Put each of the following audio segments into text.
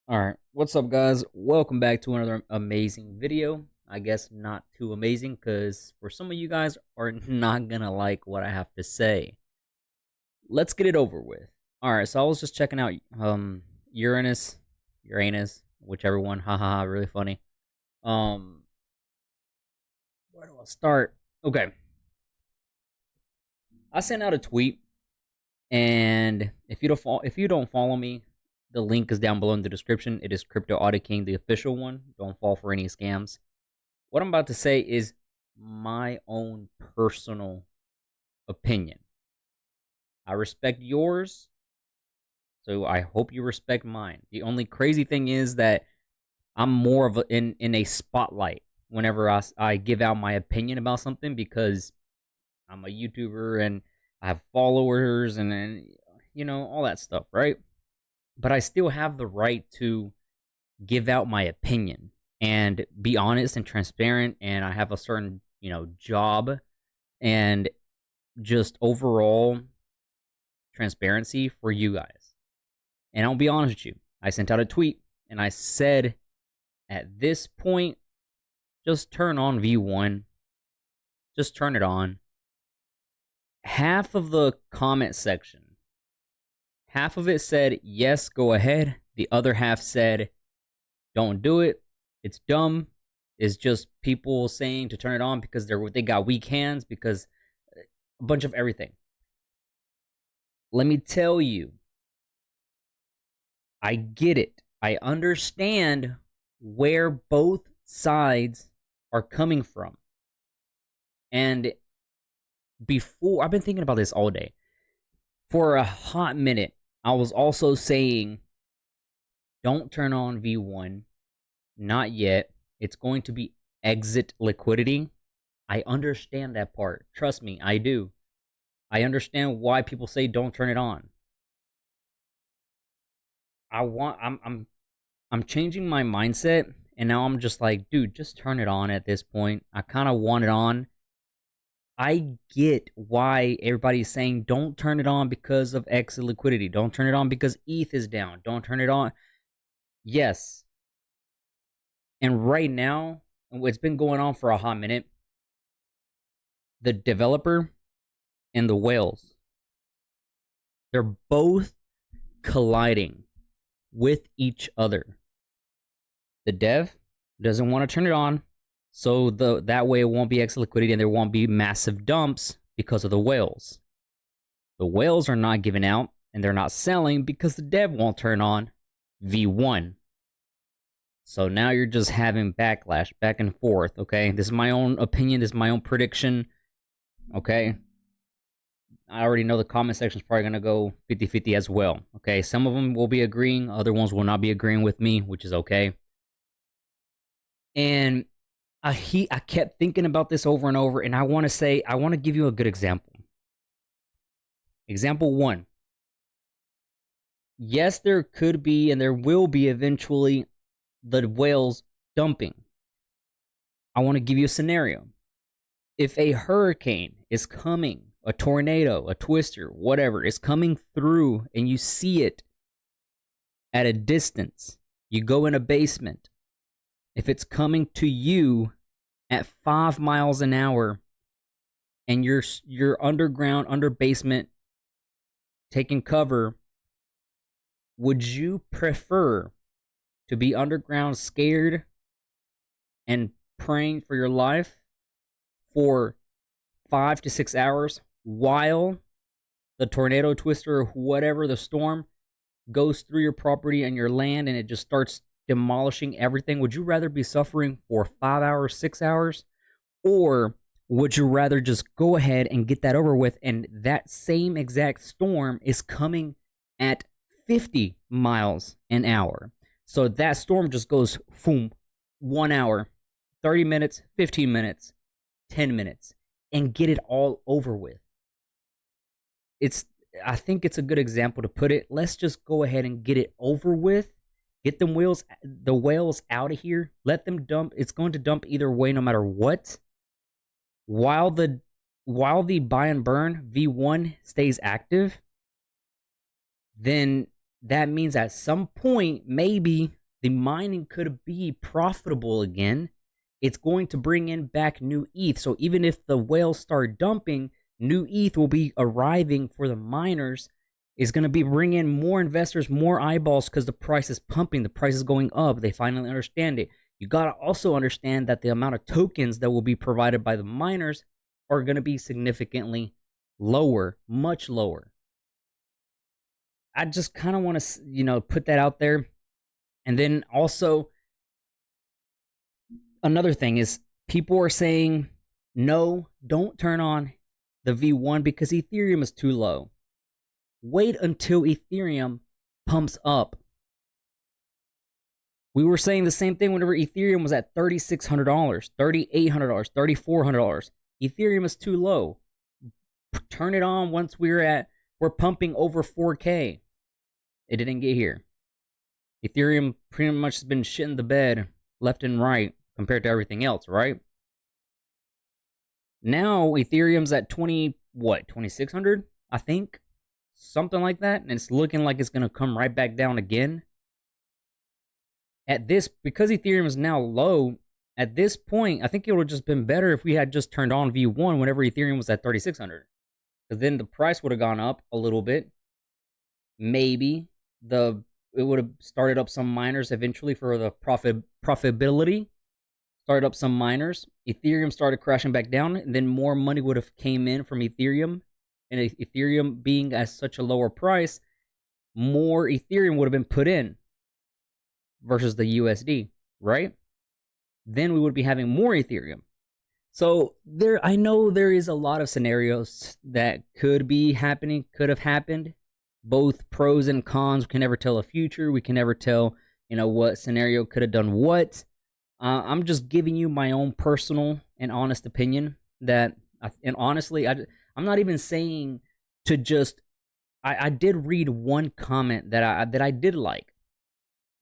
Alright, what's up guys? Welcome back to another amazing video. I guess not too amazing because for some of you guys are not gonna like what I have to say. Let's get it over with. Alright, so I was just checking out Uranus, whichever one, haha, really funny. Where do I start? Okay. I sent out a tweet, and if you don't follow me, the link is down below in the description. It is CryptoAudiKing, the official one. Don't fall for any scams. What I'm about to say is my own personal opinion. I respect yours, so I hope you respect mine. The only crazy thing is that I'm more of in a spotlight whenever I give out my opinion about something because I'm a YouTuber and I have followers and you know, all that stuff, right? But I still have the right to give out my opinion and be honest and transparent. And I have a certain, job and just overall transparency for you guys. And I'll be honest with you. I sent out a tweet and I said, at this point, just turn on V1. Just turn it on. Half of the comment section, half of it said, yes, go ahead. The other half said, don't do it. It's dumb. It's just people saying to turn it on because they got weak hands, because a bunch of everything. Let me tell you, I get it. I understand where both sides are coming from. And before, I've been thinking about this all day. For a hot minute, I was also saying, don't turn on V1. Not yet. It's going to be exit liquidity. I understand that part. Trust me, I do. I understand why people say don't turn it on. I'm changing my mindset, and now I'm just like, dude, just turn it on at this point. I kind of want it on. I get why everybody's saying don't turn it on because of exit liquidity. Don't turn it on because ETH is down. Don't turn it on. Yes. And right now, it's been going on for a hot minute, the developer and the whales, they're both colliding with each other. The dev doesn't want to turn it on, so that way it won't be exit liquidity and there won't be massive dumps because of the whales. The whales are not giving out and they're not selling because the dev won't turn on V1. So now you're just having backlash back and forth, okay? This is my own opinion. This is my own prediction, okay? I already know the comment section is probably going to go 50-50 as well, okay? Some of them will be agreeing. Other ones will not be agreeing with me, which is okay. And I kept thinking about this over and over, and I want to give you a good example. Example 1. Yes, there could be and there will be eventually the whales dumping. I want to give you a scenario. If a hurricane is coming, a tornado, a twister, whatever, is coming through and you see it at a distance, you go in a basement. If it's coming to you at 5 miles an hour and you're underground, under basement, taking cover, would you prefer to be underground, scared, and praying for your life for 5 to 6 hours while the tornado, twister, or whatever, the storm, goes through your property and your land and it just starts demolishing everything? Would you rather be suffering for 5 hours, 6 hours? Or would you rather just go ahead and get that over with, and that same exact storm is coming at 50 miles an hour? So that storm just goes, boom, 1 hour, 30 minutes, 15 minutes, 10 minutes, and get it all over with. I think it's a good example to put it. Let's just go ahead and get it over with. Get the whales out of here. Let them dump. It's going to dump either way, no matter what. While the buy and burn V1 stays active, then that means at some point, maybe the mining could be profitable again. It's going to bring in back new ETH. So even if the whales start dumping, new ETH will be arriving for the miners. Is going to be bringing in more investors, more eyeballs, because the price is pumping, the price is going up. They finally understand it. You got to also understand that the amount of tokens that will be provided by the miners are going to be significantly lower, much lower. I just kind of want to, put that out there. And then also, another thing is people are saying, no, don't turn on the V1 because Ethereum is too low. Wait until Ethereum pumps up. We were saying the same thing whenever Ethereum was at $3,600, $3,800, $3,400. Ethereum is too low. Turn it on once we're pumping over 4K. It didn't get here. Ethereum pretty much has been shitting the bed left and right compared to everything else, right? Now Ethereum's at 2600, I think. Something like that, and it's looking like it's going to come right back down again. Because Ethereum is now low, at this point, I think it would have just been better if we had just turned on V1 whenever Ethereum was at 3,600. Because then the price would have gone up a little bit. Maybe it would have started up some miners eventually for the profitability. Started up some miners. Ethereum started crashing back down, and then more money would have came in from Ethereum. And Ethereum being at such a lower price, more Ethereum would have been put in versus the USD, right? Then we would be having more Ethereum. So I know there is a lot of scenarios that could be happening, could have happened. Both pros and cons. We can never tell the future. We can never tell, what scenario could have done what. I'm just giving you my own personal and honest opinion and honestly, I'm not even saying to just. I did read one comment that I did like,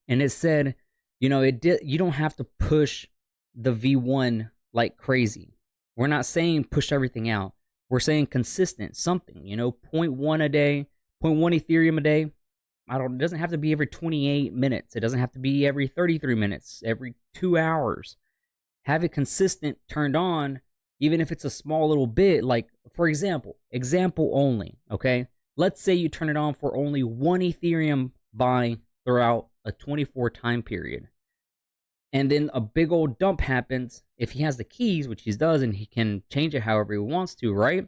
and it said, you don't have to push the V1 like crazy. We're not saying push everything out. We're saying consistent, something, 0.1 a day, 0.1 Ethereum a day. It doesn't have to be every 28 minutes. It doesn't have to be every 33 minutes, every 2 hours. Have it consistent, turned on. Even if it's a small little bit, like, for example only, okay? Let's say you turn it on for only 1 Ethereum buy throughout a 24 time period. And then a big old dump happens. If he has the keys, which he does, and he can change it however he wants to, right?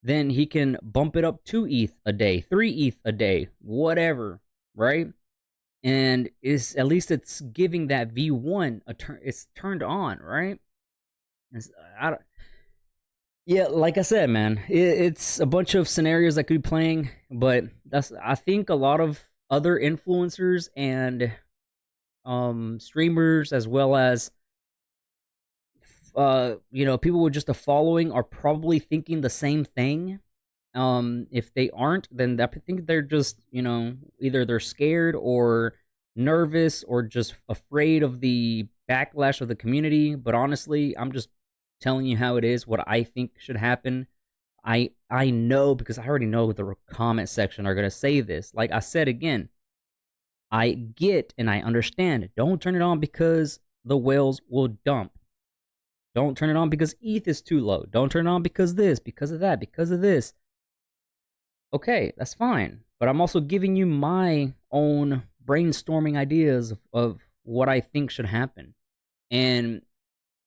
Then he can bump it up 2 ETH a day, 3 ETH a day, whatever, right? And at least it's giving that V1 it's turned on, right? Yeah, like I said, man, it's a bunch of scenarios that could be playing, but I think a lot of other influencers and streamers, as well as people with just a following, are probably thinking the same thing. If they aren't, then I think they're just, either they're scared or nervous or just afraid of the backlash of the community. But honestly, I'm just telling you how it is, what I think should happen. I know, because I already know the comment section are going to say this. Like I said again, I get and I understand. Don't turn it on because the whales will dump. Don't turn it on because ETH is too low. Don't turn it on because this, because of that, because of this. Okay, that's fine. But I'm also giving you my own brainstorming ideas of what I think should happen. And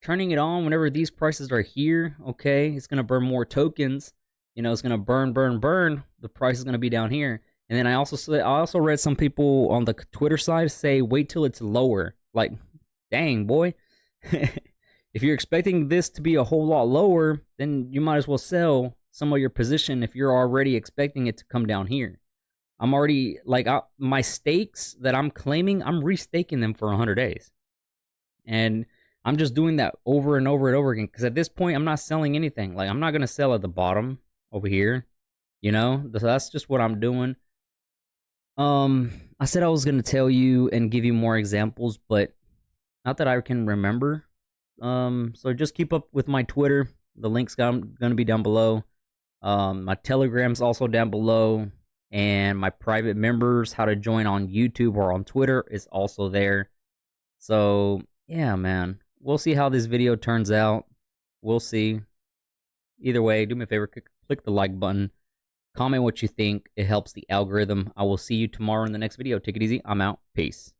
turning it on whenever these prices are here, okay, it's going to burn more tokens. It's going to burn. The price is going to be down here. And then I also read some people on the Twitter side say, wait till it's lower. Like, dang, boy. If you're expecting this to be a whole lot lower, then you might as well sell some of your position if you're already expecting it to come down here. I'm already, my stakes that I'm claiming, I'm restaking them for 100 days. And I'm just doing that over and over and over again, because at this point, I'm not selling anything. Like, I'm not going to sell at the bottom over here, So that's just what I'm doing. I said I was going to tell you and give you more examples, but not that I can remember. So just keep up with my Twitter. The link's going to be down below. My Telegram's also down below. And my private members, how to join on YouTube or on Twitter, is also there. So yeah, man, we'll see how this video turns out. We'll see. Either way, do me a favor, click the like button. Comment what you think. It helps the algorithm. I will see you tomorrow in the next video. Take it easy. I'm out. Peace.